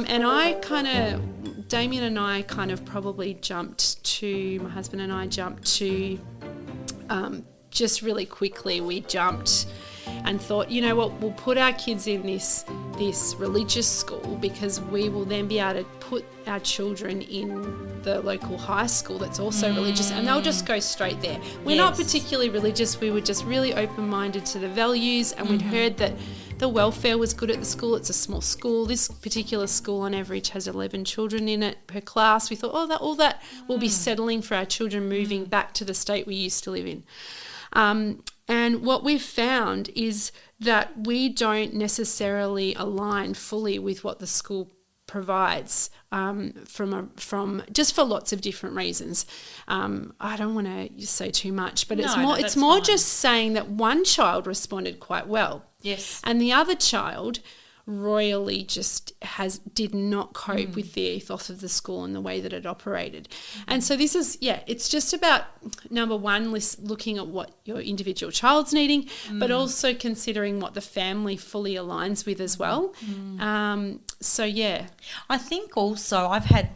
And Damien and I kind of probably my husband and I jumped to, just really quickly, we jumped and thought, you know what, we'll put our kids in this religious school because we will then be able to put our children in the local high school that's also religious, and they'll just go straight there. We're not particularly religious. We were just really open-minded to the values, and we'd heard that the welfare was good at the school. It's a small school. This particular school on average has 11 children in it per class. We thought, all that will be settling for our children moving back to the state we used to live in. And what we've found is that we don't necessarily align fully with what the school provides, from just for lots of different reasons. I don't want to say too much, but it's more just saying that one child responded quite well. Yes. And the other child royally just did not cope with the ethos of the school and the way that it operated. And so this is, it's just about, number one, looking at what your individual child's needing, but also considering what the family fully aligns with as well. I think also I've had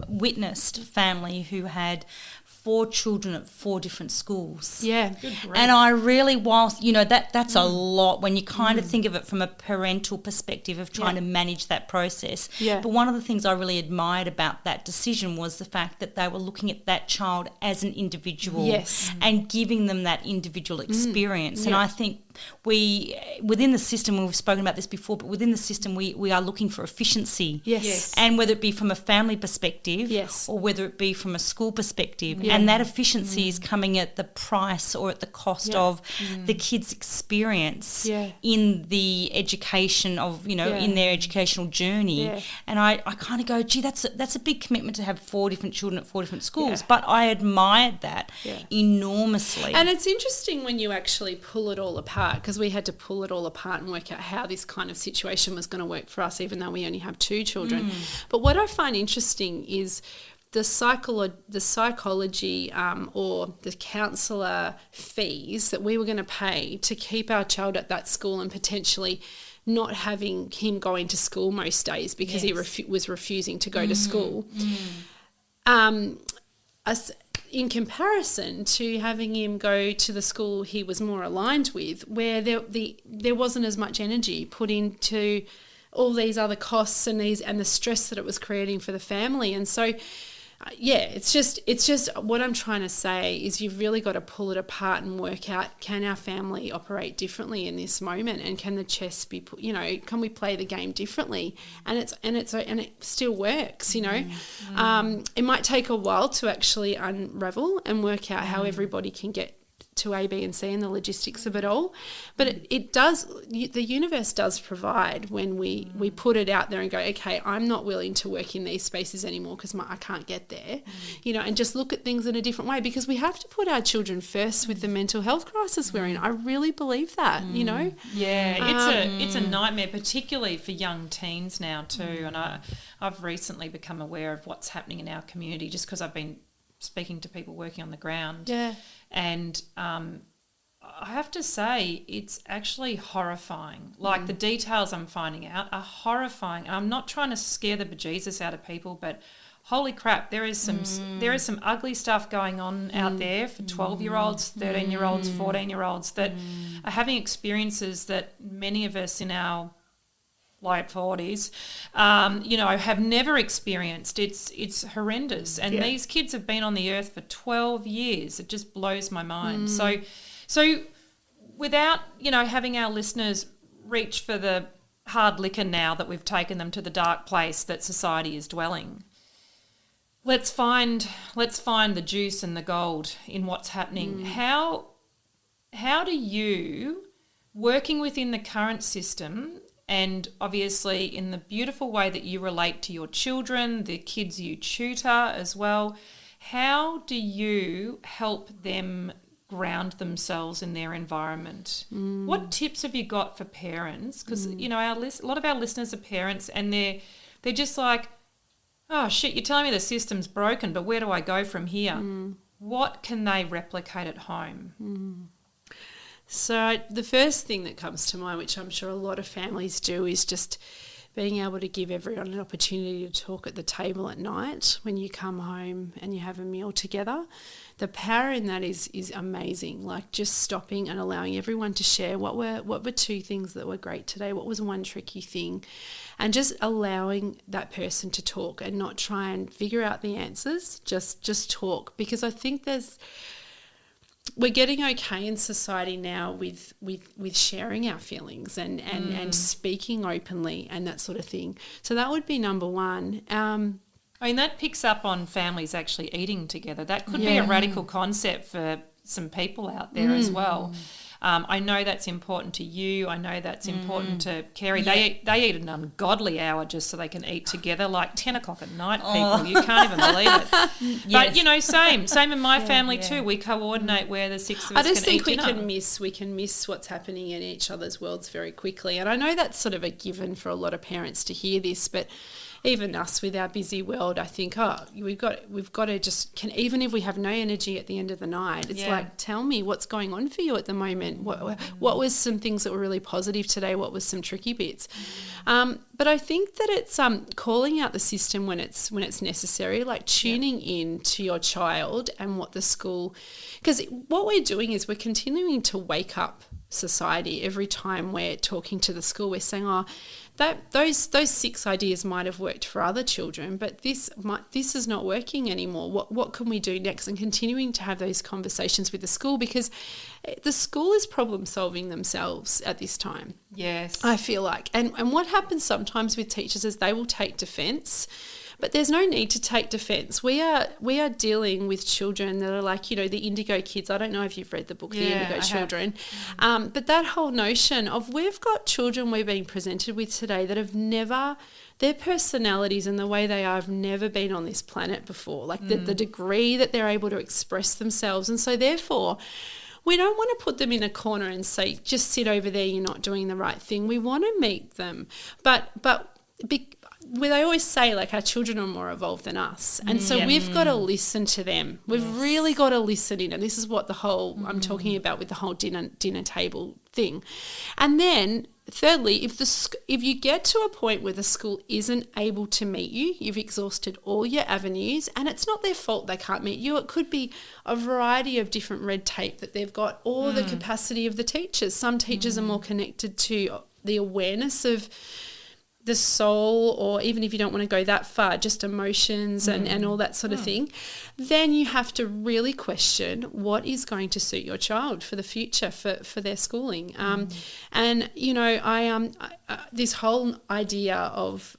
witnessed family who had 4 children at 4 different schools. Yeah. And I really, whilst, that's a lot when you kind of think of it from a parental perspective of trying to manage that process. Yeah. But one of the things I really admired about that decision was the fact that they were looking at that child as an individual and giving them that individual experience. And I think within the system, we've spoken about this before, but within the system we are looking for efficiency. Yes. And whether it be from a family perspective or whether it be from a school perspective. Yeah. And that efficiency is coming at the price or at the cost of the kids' experience in the education of, in their educational journey. Yeah. And I kind of go, gee, that's a big commitment to have 4 different children at 4 different schools. Yeah. But I admired that enormously. And it's interesting when you actually pull it all apart, because we had to pull it all apart and work out how this kind of situation was going to work for us, even though we only have 2 children. But what I find interesting is the psychology or the counsellor fees that we were going to pay to keep our child at that school and potentially not having him going to school most days because he was refusing to go to school. In comparison to having him go to the school he was more aligned with, where there wasn't as much energy put into all these other costs and the stress that it was creating for the family. And so it's just what I'm trying to say is you've really got to pull it apart and work out, can our family operate differently in this moment, and can the chess be put, can we play the game differently, and it still works. It might take a while to actually unravel and work out how everybody can get to A, B and C and the logistics of it all, but it does, the universe does provide when we put it out there and go, okay, I'm not willing to work in these spaces anymore because I can't get there, and just look at things in a different way, because we have to put our children first with the mental health crisis we're in. I really believe that. It's a nightmare, particularly for young teens now too. And I've recently become aware of what's happening in our community just because I've been speaking to people working on the ground. Yeah. And I have to say, it's actually horrifying. Like the details I'm finding out are horrifying. And I'm not trying to scare the bejesus out of people, but holy crap, there is some ugly stuff going on out there for 12-year-olds, 13-year-olds, 14-year-olds that are having experiences that many of us in our late 40s, have never experienced. It's horrendous. And these kids have been on the earth for 12 years. It just blows my mind. So without, having our listeners reach for the hard liquor now that we've taken them to the dark place that society is dwelling, let's find the juice and the gold in what's happening. How do you, working within the current system, and obviously in the beautiful way that you relate to your children, the kids you tutor as well, how do you help them ground themselves in their environment? What tips have you got for parents? Because, a lot of our listeners are parents, and they're just like, oh, shit, you're telling me the system's broken, but where do I go from here? What can they replicate at home? So the first thing that comes to mind, which I'm sure a lot of families do, is just being able to give everyone an opportunity to talk at the table at night when you come home and you have a meal together. The power in that is amazing. Like just stopping and allowing everyone to share what were two things that were great today, what was one tricky thing, and just allowing that person to talk and not try and figure out the answers. Just talk, because I think we're getting okay in society now with sharing our feelings and speaking openly and that sort of thing. So that would be number one. I mean, that picks up on families actually eating together. That could be a radical concept for some people out there as well. I know that's important to you. I know that's important to Kerry. Yeah. They eat an ungodly hour just so they can eat together, like 10 o'clock at night, people. You can't even believe it. But, you know, same in my family too. We coordinate where the six of us can eat dinner. I just think we can miss what's happening in each other's worlds very quickly. And I know that's sort of a given for a lot of parents to hear this, but even us with our busy world, I think, we've got to just, even if we have no energy at the end of the night, it's like, tell me what's going on for you at the moment. What was some things that were really positive today? What was some tricky bits? But I think that it's calling out the system when it's necessary, like tuning in to your child and what the school, because what we're doing is we're continuing to wake up society every time we're talking to the school. We're saying, those 6 ideas might have worked for other children, but this is not working anymore. What can we do next? And continuing to have those conversations with the school, because the school is problem solving themselves at this time. Yes, I feel like, and what happens sometimes with teachers is they will take defence. But there's no need to take defence. We are dealing with children that are like, you know, the indigo kids. I don't know if you've read the book, The Indigo Children. But that whole notion of, we've got children we're being presented with today that have never, their personalities and the way they are have never been on this planet before. Like the degree that they're able to express themselves. And so therefore, we don't want to put them in a corner and say, just sit over there, you're not doing the right thing. We want to meet them. But where they always say, like, our children are more evolved than us. And so we've got to listen to them. We've really got to listen in. And this is what the whole, I'm talking about with the whole dinner table thing. And then thirdly, if you get to a point where the school isn't able to meet you, you've exhausted all your avenues, and it's not their fault they can't meet you. It could be a variety of different red tape that they've got, or the capacity of the teachers. Some teachers are more connected to the awareness of the soul, or even if you don't want to go that far, just emotions and all that sort of thing, then you have to really question what is going to suit your child for the future, for their schooling. And, you know, I this whole idea of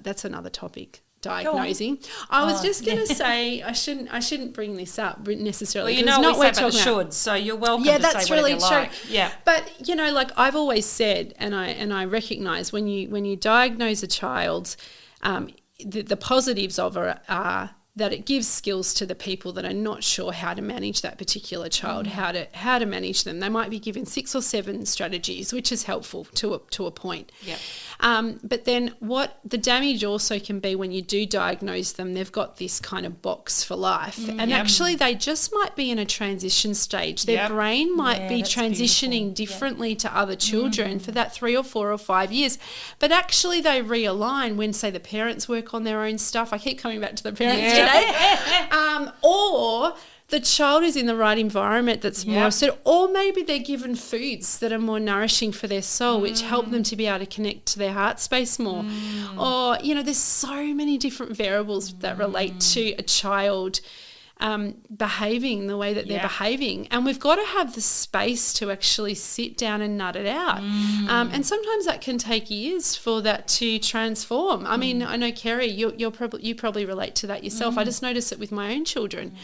that's another topic. Diagnosing. I was just going to say I shouldn't bring this up necessarily. Well, you know, not we say, but should, so you're welcome to that's say really whatever you true. like. Yeah, but you know, like I've always said, and I recognise when you diagnose a child, the positives of it are that it gives skills to the people that are not sure how to manage that particular child, how to manage them. They might be given 6 or 7 strategies, which is helpful to a point. Yeah. But then what the damage also can be when you do diagnose them, they've got this kind of box for life. And actually they just might be in a transition stage. Their brain might be transitioning differently to other children for that 3 or 4 or 5 years. But actually they realign when, say, the parents work on their own stuff. I keep coming back to the parents today. Or the child is in the right environment that's more suited, or maybe they're given foods that are more nourishing for their soul, which help them to be able to connect to their heart space more. Or, you know, there's so many different variables that relate to a child behaving the way that they're behaving, and we've got to have the space to actually sit down and nut it out. And sometimes that can take years for that to transform. I mean, I know Kerry, you probably relate to that yourself. I just notice it with my own children.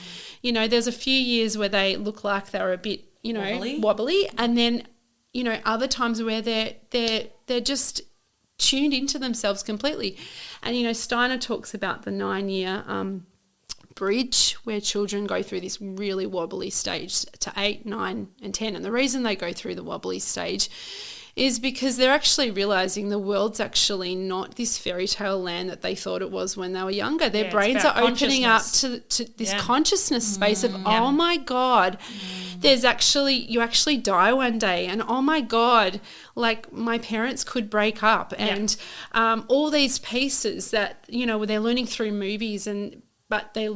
You know, there's a few years where they look like they're a bit, you know, wobbly, and then, you know, other times where they're just tuned into themselves completely. And, you know, Steiner talks about the 9-year bridge where children go through this really wobbly stage to 8, 9 and 10. And the reason they go through the wobbly stage is because they're actually realizing the world's actually not this fairy tale land that they thought it was when they were younger. Their brains are opening up to this consciousness space of, oh my God, you actually die one day, and oh my God, like my parents could break up, and all these pieces that, you know, they're learning through movies, but they're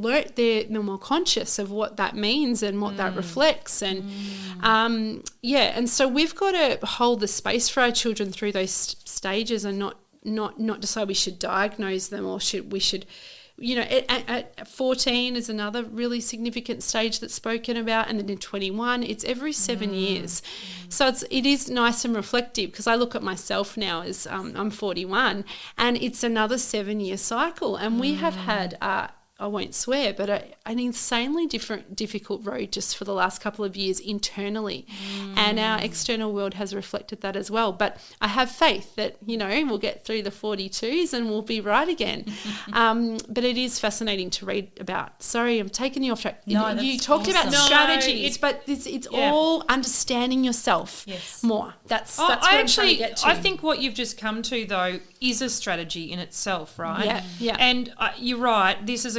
more conscious of what that means and what that reflects, and and so we've got to hold the space for our children through those stages, and not decide we should diagnose them, or we should, you know, at 14 is another really significant stage that's spoken about, and then in 21, it's every 7 years. So it is nice and reflective, because I look at myself now as I'm 41, and it's another 7-year cycle, and we have had I won't swear, but an insanely difficult road just for the last couple of years internally. And our external world has reflected that as well. But I have faith that, you know, we'll get through the 42s and we'll be right again. But it is fascinating to read about. Sorry, I'm taking you off track. No, you talked about strategies, but it's all understanding yourself more. That's what I'm trying to get to. I think what you've just come to, though, is a strategy in itself, right? Yeah. And you're right. This is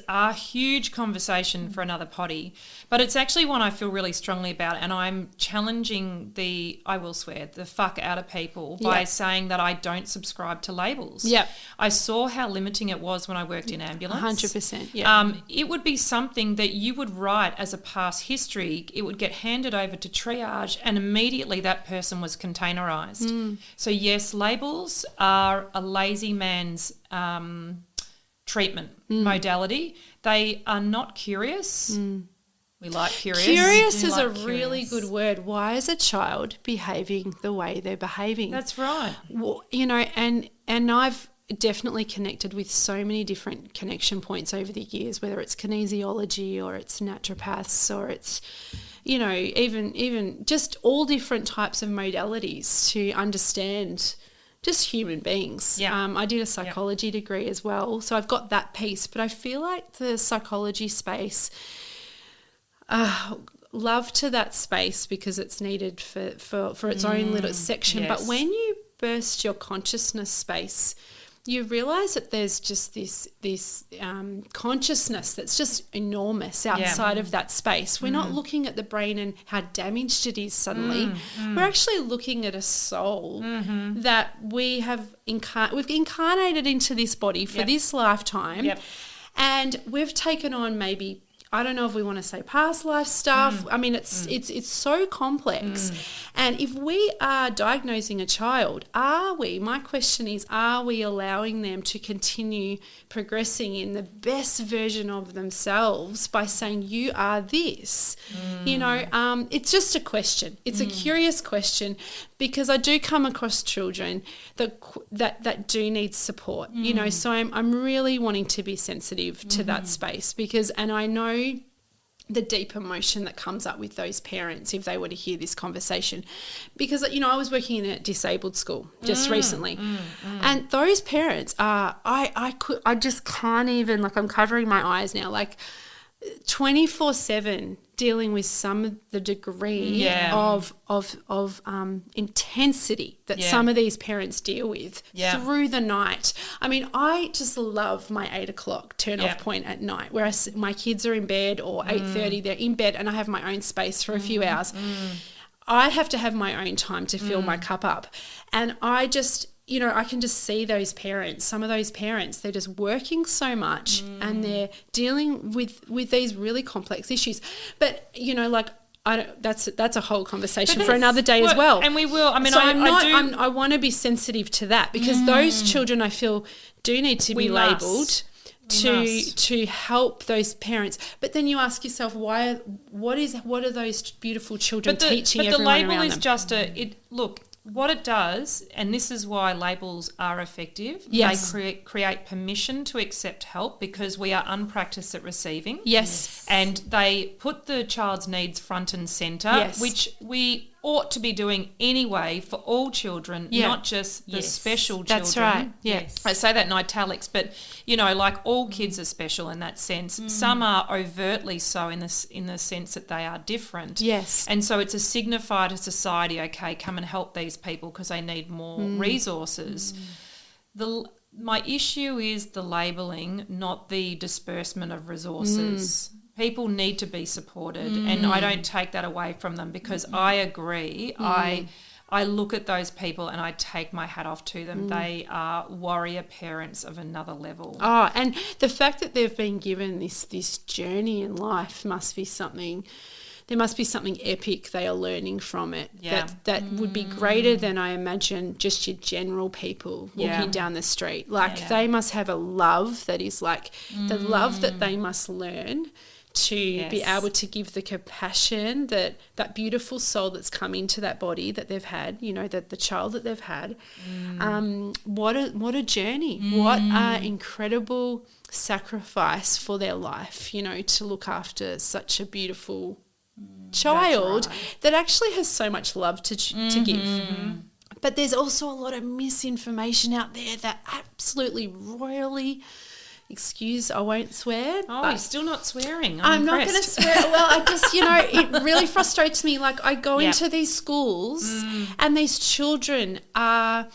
a huge conversation for another potty, but it's actually one I feel really strongly about, and I'm challenging I will swear, the fuck out of people by saying that I don't subscribe to labels. Yeah. I saw how limiting it was when I worked in ambulance. 100%. Yeah. It would be something that you would write as a past history. It would get handed over to triage, and immediately that person was containerized. So yes, labels are a lazy man's treatment modality. They are not curious. We like curious. Curious is a really good word. Why is a child behaving the way they're behaving? That's right. Well, you know, and I've definitely connected with so many different connection points over the years, whether it's kinesiology or it's naturopaths or it's, you know, even just all different types of modalities to understand just human beings. Yeah. I did a psychology degree as well, so I've got that piece. But I feel like the psychology space, love to that space because it's needed for its own little section. But when you burst your consciousness space, you realise that there's just this consciousness that's just enormous outside of that space. We're not looking at the brain and how damaged it is suddenly. We're actually looking at a soul that we've incarnated into this body for this lifetime, and we've taken on maybe, I don't know if we want to say past life stuff. I mean, it's so complex. And if we are diagnosing a child, my question is, are we allowing them to continue progressing in the best version of themselves by saying, you are this? You know, it's just a question. It's a curious question, because I do come across children that do need support, you know, so I'm really wanting to be sensitive to that space, and I know the deep emotion that comes up with those parents if they were to hear this conversation, because, you know, I was working in a disabled school just recently, and those parents are, I just can't even, like, I'm covering my eyes now, like 24/7 dealing with some of the degree of intensity that some of these parents deal with through the night. I mean, I just love my 8 o'clock turn off point at night, where my kids are in bed, or 8:30 they're in bed, and I have my own space for a few hours. I have to have my own time to fill my cup up, and I just, you know, I can just see those parents, some of those parents, they're just working so much and they're dealing with these really complex issues. But, you know, like, that's a whole conversation for another day as well. And we will. I mean, so I want to be sensitive to that, because those children, I feel, do need to be labelled to help those parents. But then you ask yourself, what are those beautiful children teaching everyone around them? But the label is just look, what it does, and this is why labels are effective, they create permission to accept help, because we are unpracticed at receiving. Yes. And they put the child's needs front and centre, which we ought to be doing anyway for all children, not just the special children. That's right. Yes. I say that in italics, but, like all kids are special in that sense. Some are overtly so in the sense that they are different. Yes. And so it's a signifier to society, okay, come and help these people because they need more resources. My issue is the labelling, not the disbursement of resources. People need to be supported, and I don't take that away from them, because I agree. I look at those people and I take my hat off to them. They are warrior parents of another level. Oh, and the fact that they've been given this journey in life must be something. There must be something epic they are learning from it. Yeah. That would be greater than, I imagine, just your general people walking down the street. Like they must have a love that is like the love that they must learn to be able to give the compassion, that beautiful soul that's come into that body that they've had, the child that they've had. What a journey. What an incredible sacrifice for their life, to look after such a beautiful child that actually has so much love to give. But there's also a lot of misinformation out there that absolutely royally... Excuse, I won't swear. Oh, you're still not swearing. I'm not going to swear. Well, I just, it really frustrates me. Like, I go into these schools and these children are,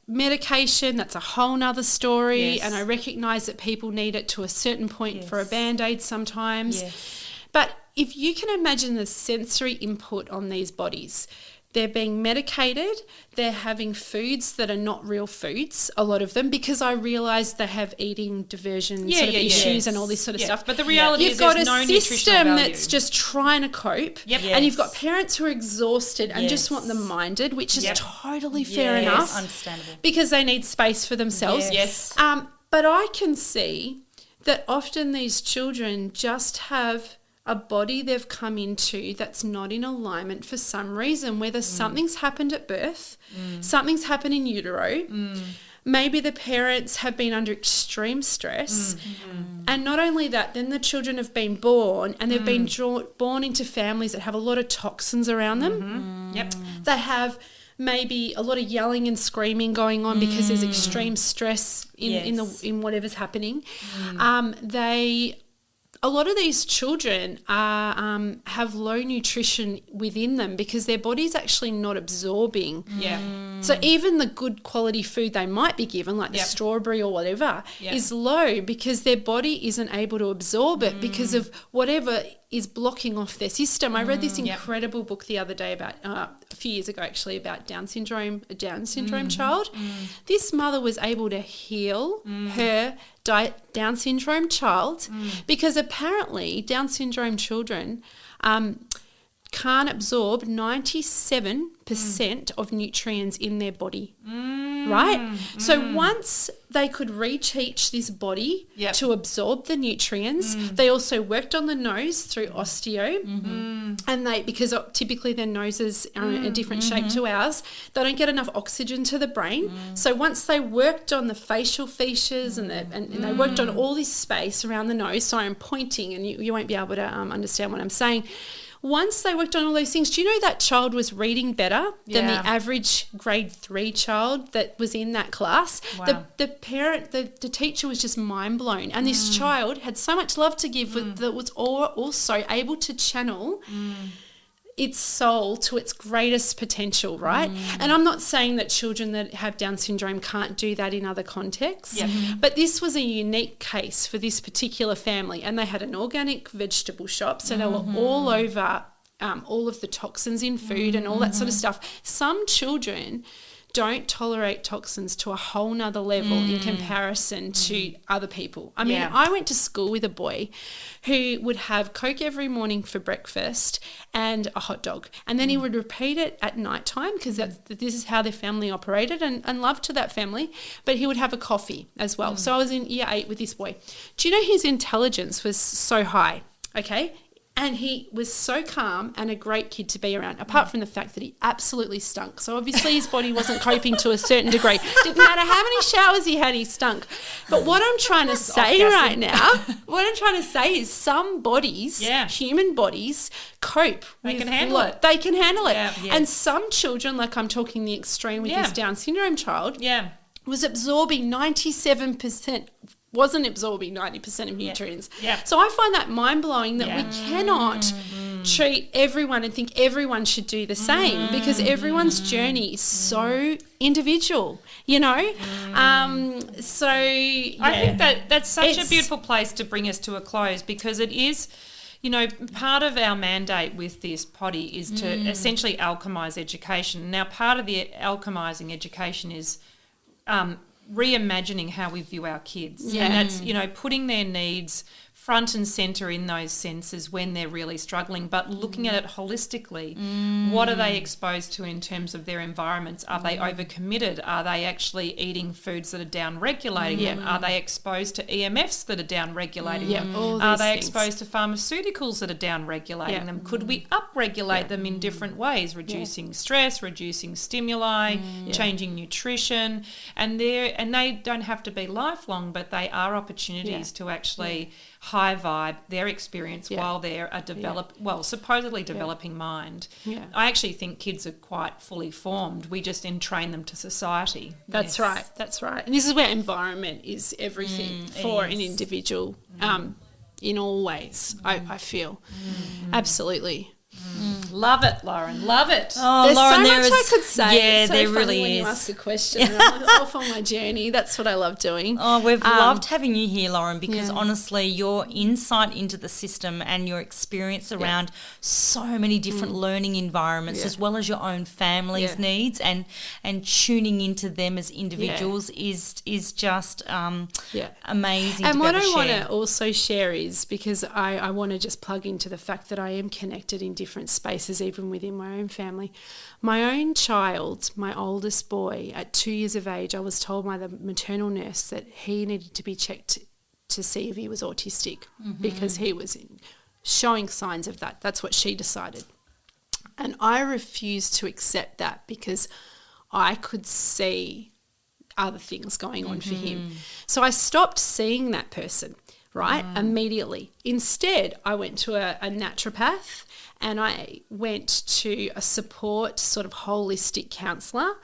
medication, that's a whole nother story. Yes. And I recognise that people need it to a certain point for a Band-Aid sometimes. Yes. But if you can imagine the sensory input on these bodies, they're being medicated, they're having foods that are not real foods, a lot of them, because I realise they have eating diversion issues and all this sort of stuff. But the reality is there's no nutritional value. You've got a system that's just trying to cope, and you've got parents who are exhausted and just want them minded, which is totally fair enough. Understandable. Because they need space for themselves. Yes. But I can see that often these children just have a body they've come into that's not in alignment for some reason, whether something's happened at birth, something's happened in utero, maybe the parents have been under extreme stress, and not only that, then the children have been born and they've been born into families that have a lot of toxins around them. They have maybe a lot of yelling and screaming going on because there's extreme stress in whatever's happening. A lot of these children have low nutrition within them because their body's actually not absorbing. So even the good quality food they might be given, like the strawberry or whatever, is low because their body isn't able to absorb it because of whatever is blocking off their system. I read this incredible book the other day about a few years ago actually about a Down syndrome child. This mother was able to heal her Down syndrome child because apparently Down syndrome children can't absorb 97% of nutrients in their body, right? So once they could reteach this body to absorb the nutrients, they also worked on the nose through osteo, and because typically their noses are a different shape to ours, they don't get enough oxygen to the brain. So once they worked on the facial features and they worked on all this space around the nose, sorry, I'm pointing and you won't be able to understand what I'm saying. Once they worked on all those things, do you know that child was reading better than the average grade 3 child that was in that class? Wow. The teacher was just mind blown. And this child had so much love to give that was also able to channel its soul to its greatest potential, right? And I'm not saying that children that have Down syndrome can't do that in other contexts, but this was a unique case for this particular family, and they had an organic vegetable shop, so they were all over all of the toxins in food and all that sort of stuff. Some children don't tolerate toxins to a whole nother level in comparison to other people. I mean, I went to school with a boy who would have Coke every morning for breakfast and a hot dog. And then he would repeat it at night time because this is how their family operated, and love to that family. But he would have a coffee as well. So I was in year 8 with this boy. Do you know his intelligence was so high? Okay. And he was so calm and a great kid to be around, apart from the fact that he absolutely stunk. So obviously his body wasn't coping to a certain degree. Didn't matter how many showers he had, he stunk. But what I'm trying to say right now, is some bodies, human bodies, cope. They can handle it. They can handle it. Yeah. And some children, like I'm talking the extreme with this Down syndrome child, was absorbing 97%, wasn't absorbing 90% of nutrients. Yeah. So I find that mind-blowing that we cannot treat everyone and think everyone should do the same because everyone's journey is so individual, you know. I think that's such a beautiful place to bring us to a close, because it is, you know, part of our mandate with this potty is to essentially alchemise education. Now, part of the alchemising education is reimagining how we view our kids. And that's, you know, putting their needs front and centre in those senses when they're really struggling, but looking at it holistically. What are they exposed to in terms of their environments? Are they overcommitted? Are they actually eating foods that are down-regulating them? Are they exposed to EMFs that are down-regulating them? Are they exposed to pharmaceuticals that are down-regulating them? Could we up-regulate them in different ways, reducing stress, reducing stimuli, changing nutrition? And they don't have to be lifelong, but they are opportunities to actually high vibe their experience while they're a supposedly developing mind. I actually think kids are quite fully formed. We just entrain them to society. That's right. And this is where environment is everything for an individual in all ways, I feel. Absolutely. Love it, Lauren. Love it. Oh, there's Lauren, so much I could say. Yeah, it's so there funny really when is. You ask a question and I'm off on my journey. That's what I love doing. Oh, we've loved having you here, Lauren, because honestly, your insight into the system and your experience around so many different learning environments, as well as your own family's needs and tuning into them as individuals is just amazing. And to what be able I to want share. to also share is, because I want to just plug into the fact that I am connected in different spaces, even within my own family. My own child, my oldest boy, at 2 years of age, I was told by the maternal nurse that he needed to be checked to see if he was autistic because he was showing signs of that. That's what she decided. And I refused to accept that because I could see other things going on for him. So I stopped seeing that person, right, immediately. Instead, I went to a naturopath and I went to a support sort of holistic counsellor.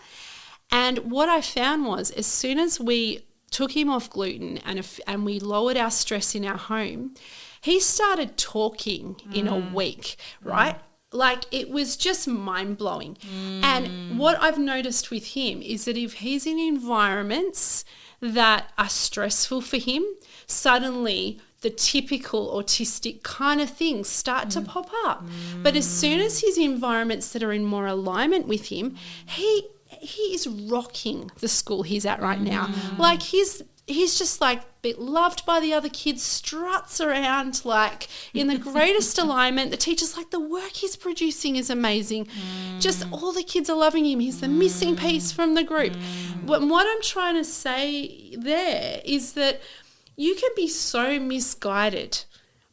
And what I found was, as soon as we took him off gluten and we lowered our stress in our home, he started talking in a week, right? Like, it was just mind-blowing. And what I've noticed with him is that if he's in environments that are stressful for him, suddenly the typical autistic kind of things start to pop up. But as soon as his environments that are in more alignment with him, he is rocking the school he's at right now. Like, he's just like loved by the other kids, struts around like in the greatest alignment. The teacher's like, the work he's producing is amazing. Just all the kids are loving him. He's the missing piece from the group. But what I'm trying to say there is that you can be so misguided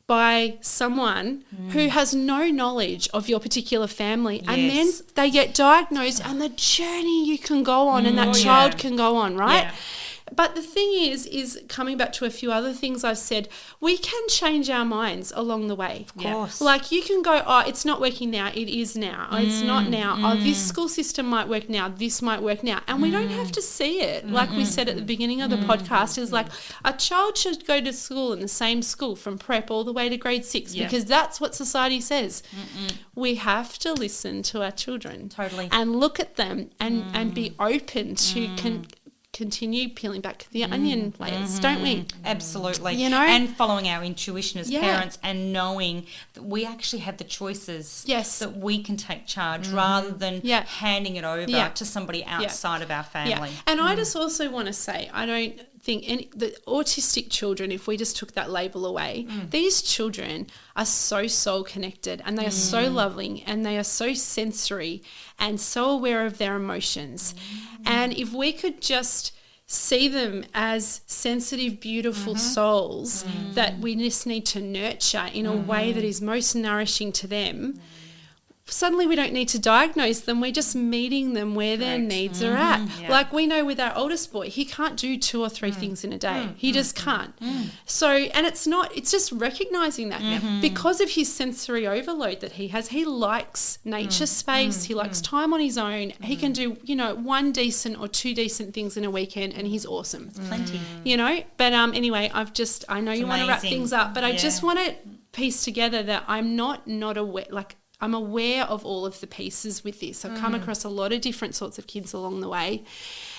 by someone who has no knowledge of your particular family, and then they get diagnosed, and the journey you can go on and that child can go on, right? Yeah. But the thing is coming back to a few other things I've said, we can change our minds along the way. Of course. Like, you can go, oh, it's not working now, it is now. Oh, it's not now. Oh, this school system might work now, this might work now. And we don't have to see it. Like we said at the beginning of the podcast, is like a child should go to school in the same school from prep all the way to grade 6 because that's what society says. We have to listen to our children. Totally. And look at them and be open to continue peeling back the onion layers, don't we? Absolutely. You know? And following our intuition as parents and knowing that we actually have the choices that we can take charge rather than handing it over to somebody outside of our family. And I just also want to say, I don't think the autistic children, if we just took that label away, these children are so soul connected and they are so loving and they are so sensory and so aware of their emotions. And if we could just see them as sensitive, beautiful souls that we just need to nurture in a way that is most nourishing to them. Suddenly we don't need to diagnose them. We're just meeting them where their needs are at. Yeah. Like we know with our oldest boy, he can't do 2 or 3 things in a day. He just can't. So, and it's just recognizing that because of his sensory overload that he has. He likes nature space. He likes time on his own. He can do, 1 decent or 2 decent things in a weekend and he's awesome. Plenty. But anyway, I know you want to wrap things up, but I just want to piece together that I'm not aware, like, I'm aware of all of the pieces with this. I've come across a lot of different sorts of kids along the way,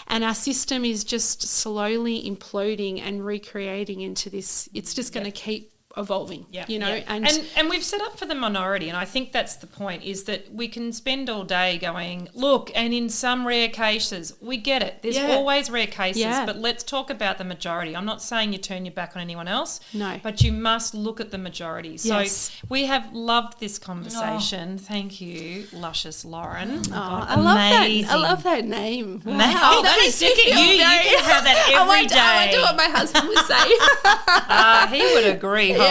and our system is just slowly imploding and recreating into this. It's just going to keep evolving, And we've set up for the minority, and I think that's the point, is that we can spend all day going, look, and in some rare cases, we get it. There's always rare cases, but let's talk about the majority. I'm not saying you turn your back on anyone else, but you must look at the majority. So we have loved this conversation. Thank you, luscious Lauren. I love that name. Wow. Oh, that is you can have that every day. I do what my husband would say. He would agree wholeheartedly.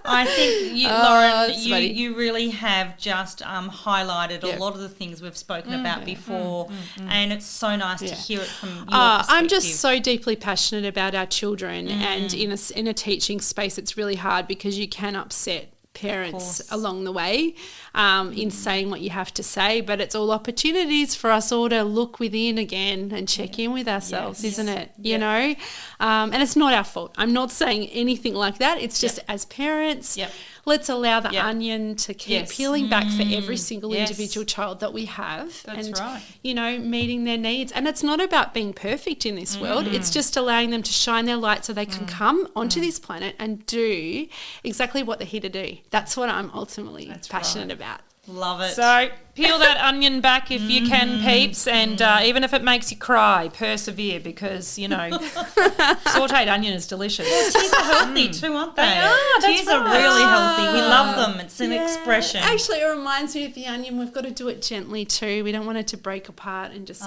I think Lauren, you really have just highlighted a lot of the things we've spoken about before, and it's so nice to hear it from your perspective. I'm just so deeply passionate about our children, and in a teaching space, it's really hard because you can upset parents along the way in saying what you have to say, but it's all opportunities for us all to look within again and check in with ourselves, isn't it? You know, and it's not our fault. I'm not saying anything like that. It's just as parents, let's allow the onion to keep peeling back for every single individual child that we have. That's right. Meeting their needs. And it's not about being perfect in this world. It's just allowing them to shine their light so they can come onto this planet and do exactly what they're here to do. That's what I'm ultimately passionate about. Love it. So peel that onion back if you can, peeps, and even if it makes you cry, persevere, because, sautéed onion is delicious. Tears are healthy too, aren't they? They are. Tears are really healthy. We love them. It's an expression. Actually, it reminds me of the onion. We've got to do it gently too. We don't want it to break apart, and just,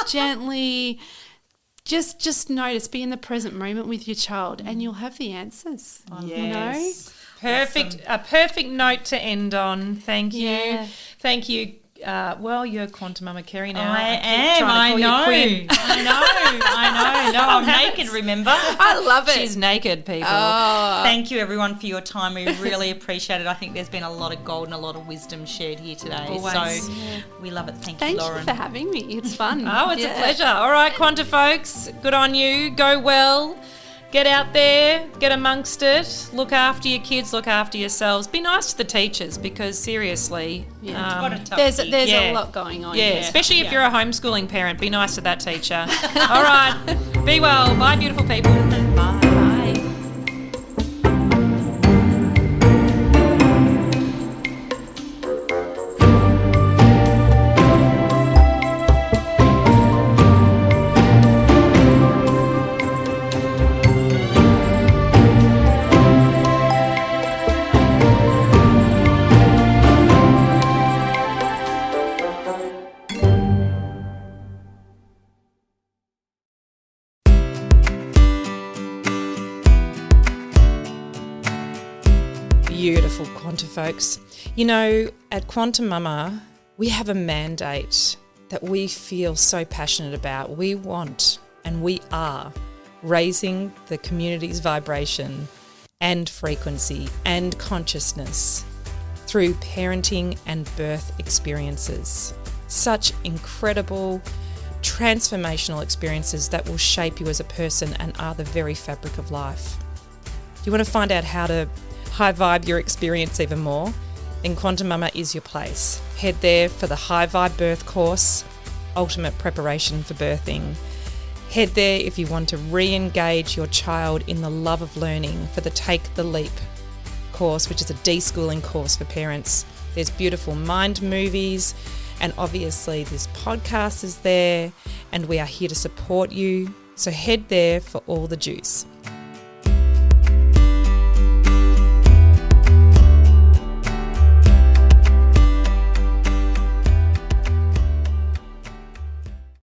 gently... Just notice, be in the present moment with your child, and you'll have the answers. Perfect. Awesome. A perfect note to end on. Thank you. Yeah. Thank you. You're Quantum Mama Kerry now. I am. I know. No, I'm naked, remember? I love it. She's naked, people. Thank you, everyone, for your time. We really appreciate it. I think there's been a lot of gold and a lot of wisdom shared here today. Always. So we love it. Thank you, Lauren. Thank you for having me. It's fun. It's a pleasure. All right, Quanta folks, good on you. Go well. Get out there, get amongst it, look after your kids, look after yourselves. Be nice to the teachers, because seriously, there's a lot going on. Yeah, especially if you're a homeschooling parent. Be nice to that teacher. All right, be well. Bye, beautiful people. Bye. Beautiful Quanta folks. At Quantum Mama, we have a mandate that we feel so passionate about. We want and we are raising the community's vibration and frequency and consciousness through parenting and birth experiences. Such incredible, transformational experiences that will shape you as a person and are the very fabric of life. You want to find out how to high vibe your experience even more? Then Quantum Mama is your place. Head there for the High Vibe Birth course, Ultimate Preparation for Birthing. Head there if you want to re-engage your child in the love of learning for the Take the Leap course, which is a deschooling course for parents. There's beautiful mind movies, and obviously this podcast is there, and we are here to support you. So head there for all the juice.